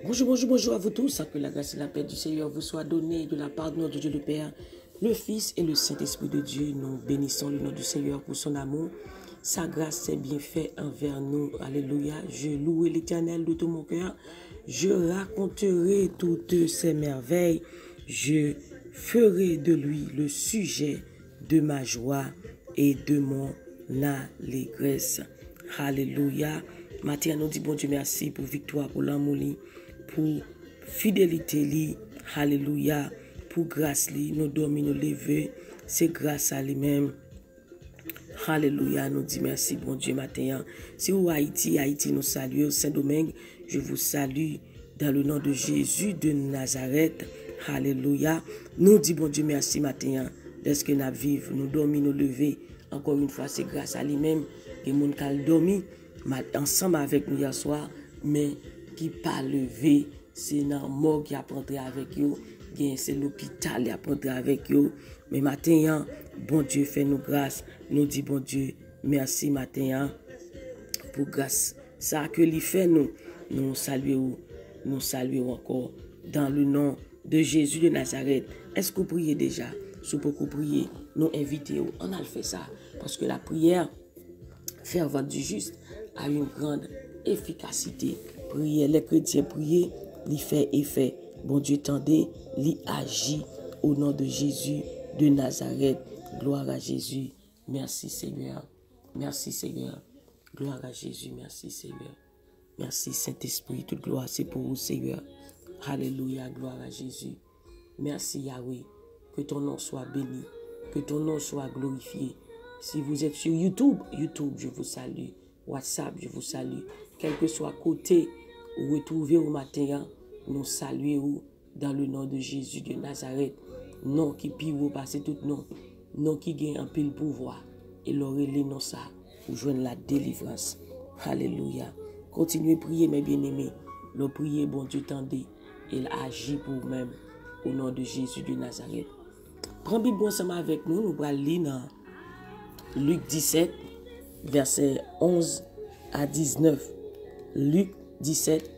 Bonjour, bonjour, bonjour à vous tous. Que la grâce et la paix du Seigneur vous soient données de la part de notre Dieu le Père, le Fils et le Saint-Esprit de Dieu. Nous bénissons le nom du Seigneur pour son amour. Sa grâce, ses bienfaits envers nous. Alléluia. Je louerai l'Éternel de tout mon cœur. Je raconterai toutes ses merveilles. Je ferai de lui le sujet de ma joie et de mon allégresse. Alléluia. Matin, nous dit bon Dieu merci pour victoire, pour l'amour, pour fidélité, li. Alléluia. Pour grâce, li. Nous dormons, nous lever. C'est grâce à lui-même. Alléluia. Nous dit merci, bon Dieu, matin. Si vous Haïti, nous salue. Saint-Domingue, je vous salue dans le nom de Jésus de Nazareth. Alléluia. Nous dit bon Dieu merci, matin. Est-ce que nous vivons, nous dormons, nous lever. Encore une fois, c'est grâce à lui-même que mon cal dormi ensemble avec nous hier soir, mais qui pas levé, c'est dans mort qui a rentré avec eux, c'est l'hôpital qui a rentré avec eux. Mais matin, bon Dieu fait nous grâce, nous dit bon Dieu merci matin pour grâce. Ça que lui fait nous saluons encore dans le nom de Jésus de Nazareth. Est-ce que vous priez déjà? Si vous pouvez prier, nous invitons, on a fait ça parce que la prière fervente du juste a une grande efficacité. Prier, les chrétiens prier, l'y fait effet. Bon Dieu tendez, l'y agit au nom de Jésus de Nazareth. Gloire à Jésus. Merci Seigneur. Merci Seigneur. Gloire à Jésus. Merci Seigneur. Merci Saint-Esprit. Toute gloire c'est pour vous Seigneur. Alléluia. Gloire à Jésus. Merci Yahweh. Que ton nom soit béni. Que ton nom soit glorifié. Si vous êtes sur YouTube, je vous salue. WhatsApp, je vous salue. Quel que soit côté où vous retrouvez au matin, nous saluons dans le nom de Jésus de Nazareth. Nom qui pire passer tout nom. Nom qui gagne un pile pouvoir. Et l'aurélie non ça pour joindre la délivrance. Alléluia. Continuez à prier mes bien-aimés. Le prier, bon Dieu tendez. Il agit pour vous-même au nom de Jésus de Nazareth. Prends Bible ensemble avec nous. Nous allons lire dans Luc 17, versets 11 à 19. Luc 17,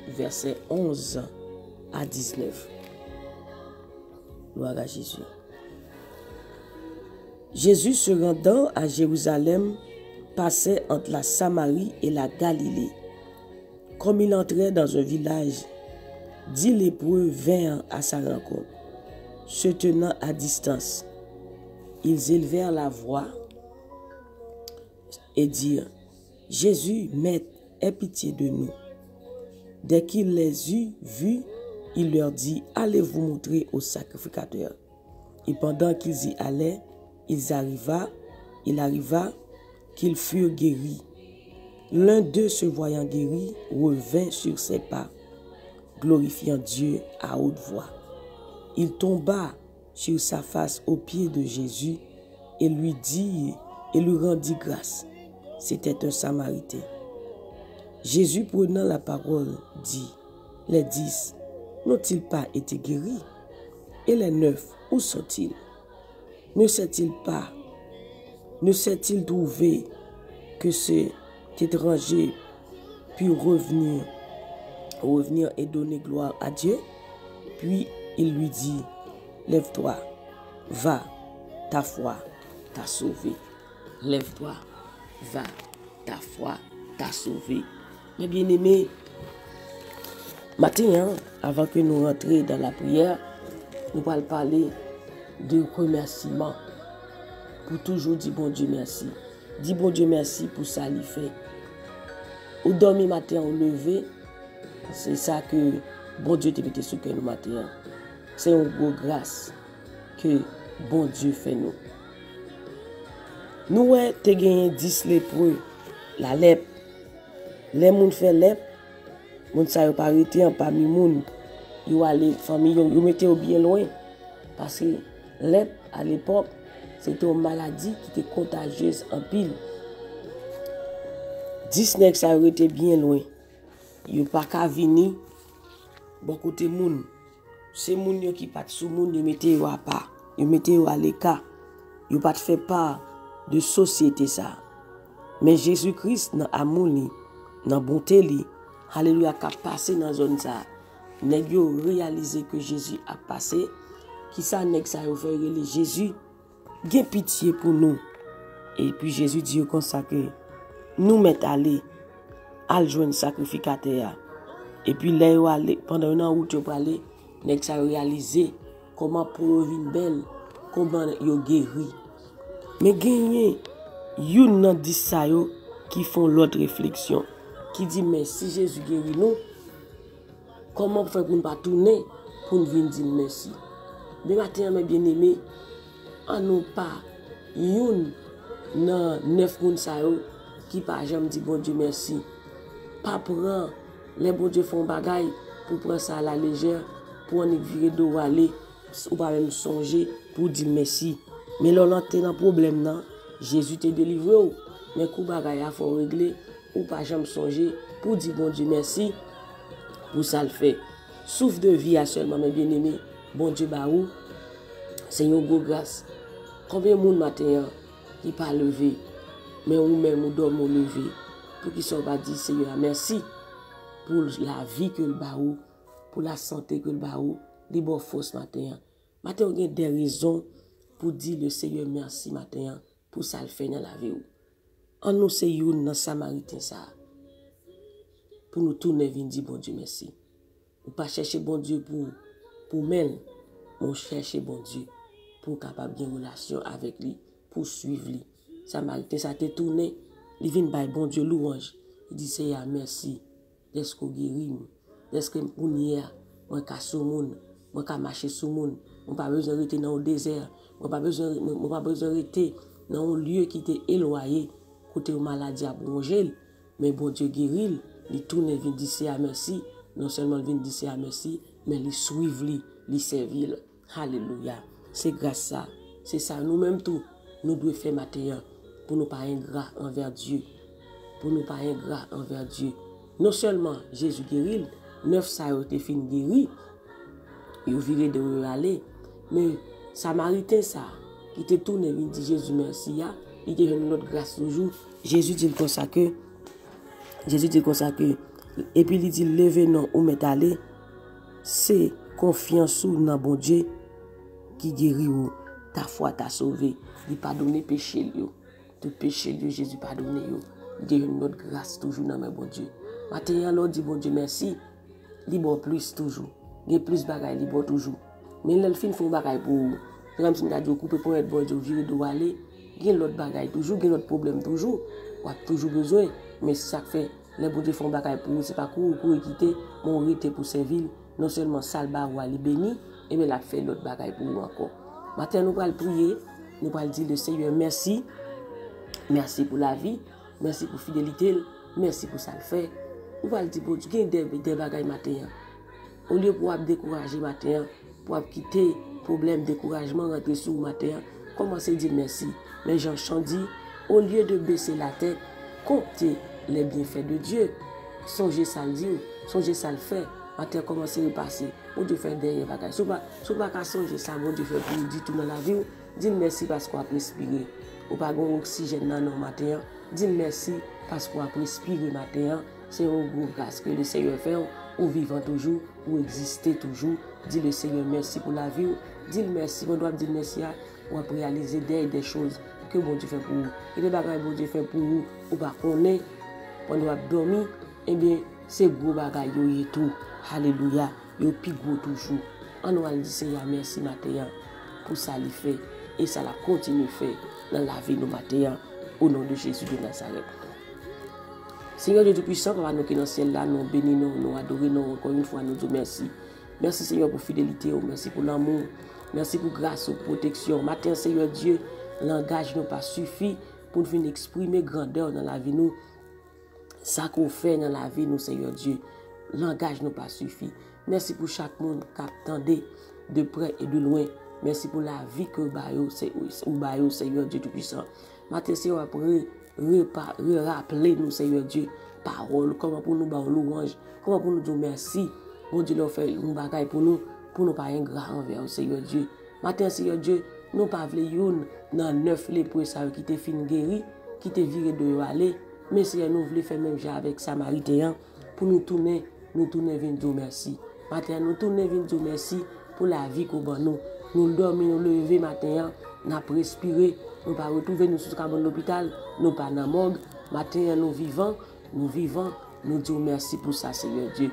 versets 11 à 19. Gloire à Jésus. Jésus se rendant à Jérusalem passait entre la Samarie et la Galilée. Comme il entrait dans un village, 10 lépreux vinrent à sa rencontre, se tenant à distance. Ils élevèrent la voix et dirent: Jésus, Maître, aie pitié de nous. Dès qu'il les eut vus, il leur dit: Allez vous montrer au sacrificateur. Et pendant qu'ils y allaient, il arriva qu'ils furent guéris. L'un d'eux, se voyant guéri, revint sur ses pas, glorifiant Dieu à haute voix. Il tomba sur sa face aux pieds de Jésus et lui rendit grâce. C'était un Samaritain. Jésus, prenant la parole, dit: Les 10 n'ont-ils pas été guéris? Et les 9, où sont-ils? Ne s'est-il trouvé que cet étranger put revenir et donner gloire à Dieu? Puis il lui dit: Lève-toi, va, ta foi t'a sauvé. Lève-toi, va, ta foi t'a sauvé. Mes bien-aimés, matin, avant que nous rentrions dans la prière, nous allons parler de remerciement. Pour toujours dire bon Dieu merci. Dis bon Dieu merci pour ça qu'il fait. Au dormi matin, au lever, c'est ça que bon Dieu te mette sur que nous matin. C'est une grosse grâce que bon Dieu fait nous. Nous avons gagné 10 lépreux, la lèpre. Les gens fait lèpre, les gens ne pas arrêté parmi les gens. Ils ont allé famille, ils mettaient bien loin. Parce que lèpre, à l'époque, c'était une maladie qui était contagieuse en pile. 10 nègres ça été bien loin. Ils n'ont pas qu'à venir. Bon côté moun. C'est moun yo qui pas sous moun, ils mettaient à part. Ils mettaient à l'écart. Ils pas fait part de société ça. Mais Jésus-Christ dans amour li, dans bonté li, Alléluia, qui a passé dans la zone ça. Nèg yo réalisé que Jésus a passé. Qui ça nèg ça yo fait Jésus gen pitié pour nous. Et puis Jésus dit comme ça que nous met aller al joindre sacrificateur. Et puis là yo aller pendant un an où tu aller nèg ça réalisé comment pour vivre belle, comment yo guéri. Mais gagné yon nan di sa yo qui font l'autre réflexion qui dit mais si Jésus guérit nous comment faire pour ne pas tourner pour nous venir dire merci. Mais matin mes bien-aimés, on nous pas yon nan 9 moun sa yo qui pas jamais dit bon Dieu merci. Pas prendre les bon Dieu font bagaille pour prendre ça à la légère pour en virer de aller ou pas même songer pour dire merci. Mais là on est dans problème nan, Jésus te délivré mais coup bagaille a faut régler ou pas jamais songer pour dire bon Dieu merci pour ça le fait. Souffle de vie à seulement mes bien-aimés, bon Dieu ba ou c'est une gros grâce. Combien de monde matin qui pas levé mais ou même ou dorme ou levé pour qu'ils soient pas dit Seigneur merci pour la vie que le ba ou, pour la santé que le ba ou, des bonnes forces matin. Matin on a des raisons pour dire le Seigneur merci matin pour ça le fait dans la vie ou. En nous c'est une dans Samaritain ça. Pour nous tourner venir dire bon Dieu merci. Ou pas chercher bon Dieu pour même, on chercher bon Dieu pour capable de relation avec lui, pour suivre lui. Samaritain ça te tourné, il vient by bon Dieu louange. Il dit Seigneur merci. Est-ce qu'on guérit? Est-ce que pour hier, moi ka sou moun, moi ka marcher sou moun, on pas besoin de rester dans le désert, on pas besoin de rester dans un lieu qui était éloigné, côté maladie à broncher, mais bon Dieu guérit, il tourne et vient dire merci, non seulement il vient dire merci, mais il suivre lui, il servir. Alléluia. C'est grâce ça, c'est ça nous-mêmes tout, nous devons faire matin pour nous pas ingrat envers Dieu, pour nous pas ingrat envers Dieu. Non seulement Jésus guérit, 9 ça a été fini guéri, il viré de aller, mais Samaritain ça, qui te tourne et dit Jésus merci, il te donne notre grâce toujours. Jésus dit comme ça que, et puis il dit levez non ou met aller, c'est confiance ou dans bon Dieu qui guérit ou ta foi t'a sauvé, il pardonne péché yo, tout péché de Jésus pardonne yo, il donne notre grâce toujours dans mes bon Dieu. Maintenant, l'on dit bon Dieu merci, il bon plus toujours. Il y a plus de bagaille, il bon toujours. Mais le film fait bagaille pour comme si on a dit couper pour être bon Dieu, virer de aller, il y a l'autre bagaille toujours, il y a l'autre problème toujours. On a toujours besoin, mais ça fait les bon Dieu font bagaille pour c'est pas pour quitter, mon rite pour servir, non seulement salba ou ali béni, et mais la fait l'autre bagaille pour nous encore. Maintenant nous allons prier, nous allons dire le Seigneur merci. Merci pour la vie, merci pour fidélité, merci pour ça le fait. Ou allons dire bon Dieu, il y a des bagailles matin. Au lieu pour décourager matin, pour quitter problème découragement rentrer sur matin, commencez à dire merci. Mais Jean Chan dit, au lieu de baisser la tête, comptez les bienfaits de Dieu. Songez ça le dire, songez ça le faire. Matin commencez à repasser. Bon Dieu fait derrière bagaille. Si vous pas songer ça, bon Dieu fait pour vous dire tout dans la vie, dites merci parce qu'on a respiré. Ou pas bon oxygène dans nos matin, dites merci parce qu'on a respiré matin. C'est un gros grâce que le Seigneur fait, ou vivant toujours, ou exister toujours. Dis le Seigneur merci pour la vie. Dis merci, on doit dire merci ou réaliser des choses que bon Dieu fait pour vous. Et les bagages que bon Dieu fait pour vous, ou pas connaître, pendant qu'on dormir, eh bien, c'est gros bagages et tout. Alléluia. Yo plus gros toujours. On va dire Seigneur merci matin pour ça il fait. Et ça la continue faire dans la vie de matin au nom de Jésus de Nazareth. Seigneur Dieu Tout-Puissant, va nous qui dans le ciel là, nous bénissons, nous adorons, encore une fois, nous disons merci. Merci Seigneur pour fidélité, merci pour l'amour, merci pour grâce, pour protection. Matin Seigneur Dieu, langage n'a pas suffi pour nous venir exprimer grandeur dans la vie nous. Ça qu'on fait dans la vie nous Seigneur Dieu, langage n'a pas suffi. Merci pour chaque monde qui attendait de près et de loin. Merci pour la vie que Bayo, Seigneur Dieu Tout-Puissant. Matin Seigneur après rappeler nous, Seigneur Dieu, parole, comment pour nous faire louange, comment pour nous dire merci. Bon Dieu, nous fait une bagaille pour nous pas ingrat envers Seigneur Dieu. Matin, Seigneur Dieu, nous pas voulons dans 9 lépreux qui te fin guéri, qui te viré de aller, mais Seigneur, nous voulons faire même avec Samaritain, pour nous tourner vers Dieu merci. Matin, nous tourner vers Dieu merci pour la vie qu'on a nous. Nous dormons, nous lever matin, nous respirer, nous pas retrouver nous sur l'hôpital, nous pas dans la morgue. Matin, nous vivons, nous disons merci pour ça, Seigneur Dieu.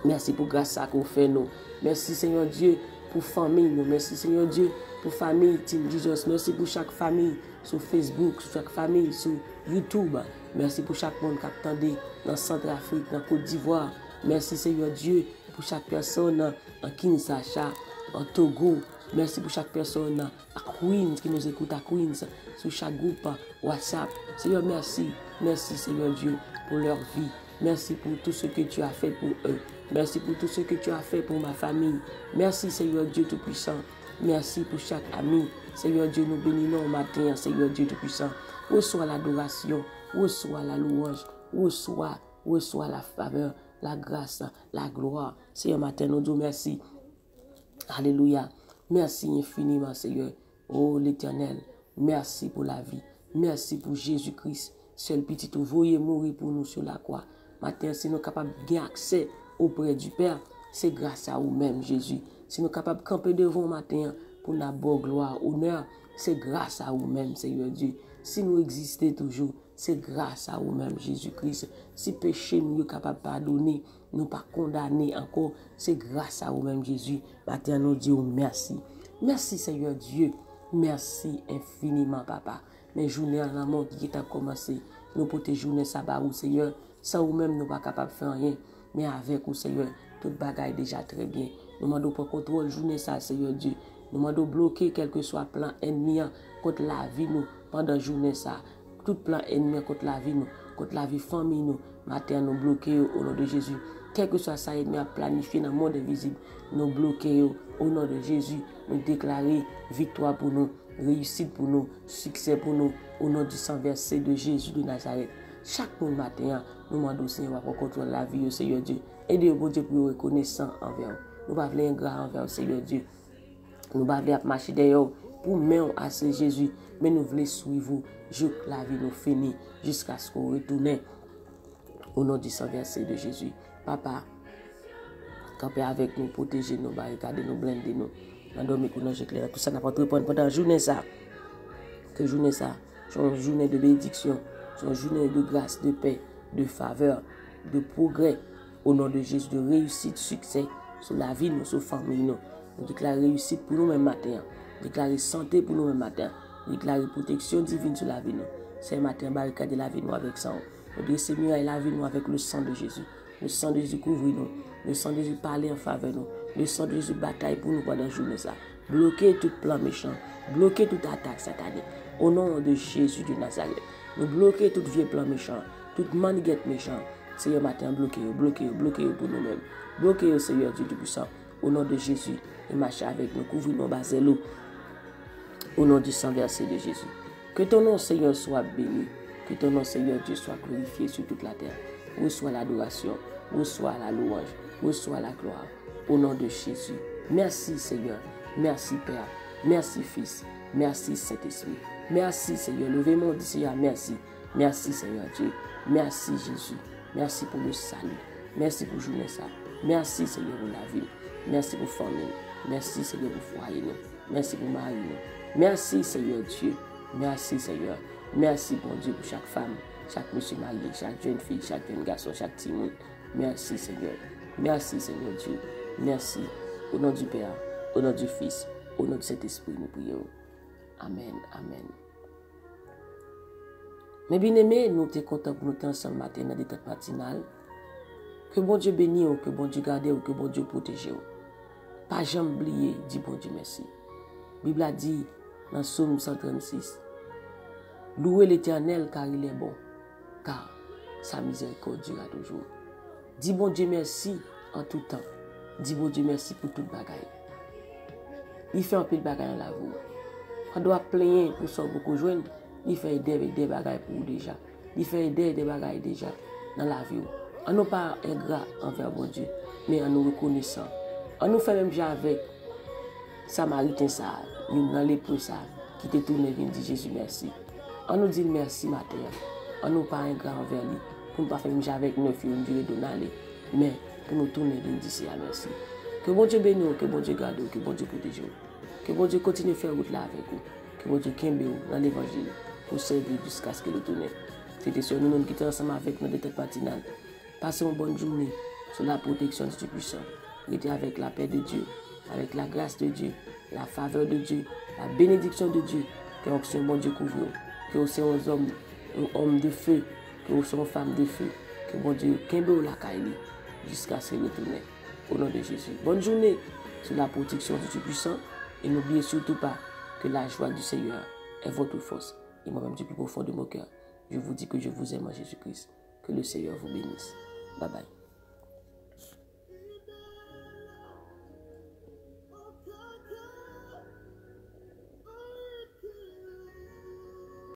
Merci pour grâce qu'on fait nous. Merci, Seigneur Dieu, pour famille nous. Merci, Seigneur Dieu, pour famille Team Jesus. Merci pour chaque famille sur Facebook, sur chaque famille sur YouTube. Merci pour chaque monde qui attendait dans Centrafrique, dans Côte d'Ivoire. Merci, Seigneur Dieu, pour chaque personne en Kinshasa, en Togo. Merci pour chaque personne à Queens qui nous écoute à Queens, sur chaque groupe WhatsApp. Seigneur, merci. Merci, Seigneur Dieu, pour leur vie. Merci pour tout ce que tu as fait pour eux. Merci pour tout ce que tu as fait pour ma famille. Merci, Seigneur Dieu Tout-Puissant. Merci pour chaque ami. Seigneur Dieu, nous bénissons au matin, Seigneur Dieu Tout-Puissant. Reçois l'adoration, reçois la louange, reçois la faveur, la grâce, la gloire. Seigneur, matin, nous disons merci. Alléluia. Merci infiniment, Seigneur. Oh, l'Éternel, merci pour la vie. Merci pour Jésus-Christ. Seul petit voyez mourir pour nous sur la croix. Matin, si nous sommes capables d'avoir accès auprès du Père, c'est grâce à vous-même, Jésus. Si nous sommes capables de camper devant matin pour la bonne gloire, honneur, c'est grâce à vous-même, Seigneur Dieu. Si nous existons toujours, c'est grâce à vous-même, Jésus-Christ. Si péché nous est capable de pardonner, nous pas condamner encore, c'est grâce à vous-même, Jésus. Matin, nous disons merci. Merci, Seigneur Dieu. Merci infiniment, Papa. Mais journée en amont qui a commencé, nous protégeons journée sabbat, Seigneur. Sans vous-même, nous ne sommes pas capables de faire rien. Mais avec vous, Seigneur, toute bagaille déjà très bien. Nous demandons pour contrôle journée ça, Seigneur Dieu. Nous demandons bloquer quel que soit plan ennemi contre la vie nous pendant la journée ça. Tout plan ennemi contre la vie nous, contre la vie famille nous. Matin, nous bloquons au nom de Jésus. Quel que soit ça ennemi à planifier dans le monde invisible, nous bloquons au nom de Jésus. Nous déclarer victoire pour nous, réussite pour nous, succès pour nous, au nom du sang versé de Jésus de Nazareth. Chaque matin, nous demandons Seigneur pour contrôler la vie, Seigneur Dieu. Aidez bon Dieu pour reconnaissant envers vous. Nous ne voulons pas ingrat envers Seigneur Dieu. Nous ne voulons pas marcher derrière pour mener à ce Jésus. Mais nous voulons suivre vous jusqu'à la vie nous finit, jusqu'à ce qu'on retourne au nom du sang versé de Jésus. Papa, campez avec nous, protégez nous, barricadez nous, blindez nous. Nous dormons pour nous éclairer. Tout ça n'a pas de répondre pendant la journée ça. Que journée ça, c'est une journée de bénédiction. C'est une journée de grâce, de paix, de faveur, de progrès. Au nom de Jésus, de réussite, succès sur la vie, nous, sur la famille. Nous déclarons réussite pour nous-mêmes matin. Déclarer santé pour nous-mêmes matin. Déclarer protection divine sur la vie. C'est matin, barricade la vie nous avec sang. Nous dressons la vie nous avec le sang de Jésus. Le sang de Jésus couvre nous. Le sang de Jésus parle en faveur nous. Le sang de Jésus bataille pour nous pendant la journée. Bloquer tout plan méchant. Bloquer toute attaque satanique. Au nom de Jésus de Nazareth. Nous bloquons tout vieux plan méchant, toute maniguette méchant. Seigneur, matin, bloquez pour nous-mêmes. Bloquez, Seigneur Dieu Tout-Puissant, au nom de Jésus. Et marchez avec nous, couvrez-nous, basez-nous, au nom du sang versé de Jésus. Que ton nom, Seigneur, soit béni. Que ton nom, Seigneur Dieu, soit glorifié sur toute la terre. Reçois l'adoration, reçois la louange, reçois la gloire, au nom de Jésus. Merci, Seigneur. Merci, Père. Merci, Fils. Merci, Saint-Esprit. Merci Seigneur, levez-moi, dit Seigneur, merci. Merci Seigneur Dieu. Merci Jésus. Merci pour le salut. Merci pour journée ça. Merci Seigneur pour la vie. Merci pour famille. Merci Seigneur pour foyer. Merci pour mari. Merci Seigneur Dieu. Merci Seigneur. Merci bon Dieu pour chaque femme, chaque monsieur marié, chaque jeune fille, chaque jeune garçon, chaque petit monde. Merci Seigneur. Merci Seigneur Dieu. Merci. Au nom du Père, au nom du Fils, au nom de cet esprit, nous prions. Amen, amen. Mais bien aimé, nous sommes contents pour nous être ensemble matin dans des têtes matinales. Que bon Dieu bénisse, que bon Dieu garde, que bon Dieu protège. Pas jamais oublier, dit bon Dieu merci. La Bible a dit dans Psaume 136, louez l'Éternel car il est bon, car sa miséricorde durera toujours. Dis bon Dieu merci en tout temps. Dis bon Dieu merci pour toute bagaille. Il fait un peu de bagaille dans la vie. On doit plaindre pour ça beaucoup joindre. Il fait des bagailles pour déjà. Il fait des bagailles déjà dans la vie. On n'est pas ingrat envers bon Dieu, mais en nous reconnaissant. On nous fait même déjà avec Samaritain ça, dans l'épreuve ça, qui te tourne et dit Jésus merci. On nous dit merci matin. On nous pas ingrat envers lui pour ne pas faire même avec 9 filles, une durée d'aller. Mais pour nous tourner d'ici à merci. Que bon Dieu bénisse, que bon Dieu garde, que bon Dieu protège. Que bon Dieu continue à faire route là avec vous. Que bon Dieu kembe dans l'évangile pour servir jusqu'à ce que le tourne. C'était sur nous qui sommes ensemble avec notre tête matinale. Passez une bonne journée sous la protection du Dieu puissant. Restez avec la paix de Dieu, avec la grâce de Dieu, la faveur de Dieu, la bénédiction de Dieu. Que vous soyez un bon Dieu couvre. Que vous soyez un homme de feu. Que vous soyez une femme de feu. Que bon Dieu kembe la caille jusqu'à ce qu'il retourne. Au nom de Jésus. Bonne journée sous la protection du Dieu puissant. Et n'oubliez surtout pas que la joie du Seigneur est votre force. Et moi-même du plus profond de mon cœur, je vous dis que je vous aime en Jésus-Christ. Que le Seigneur vous bénisse. Bye bye.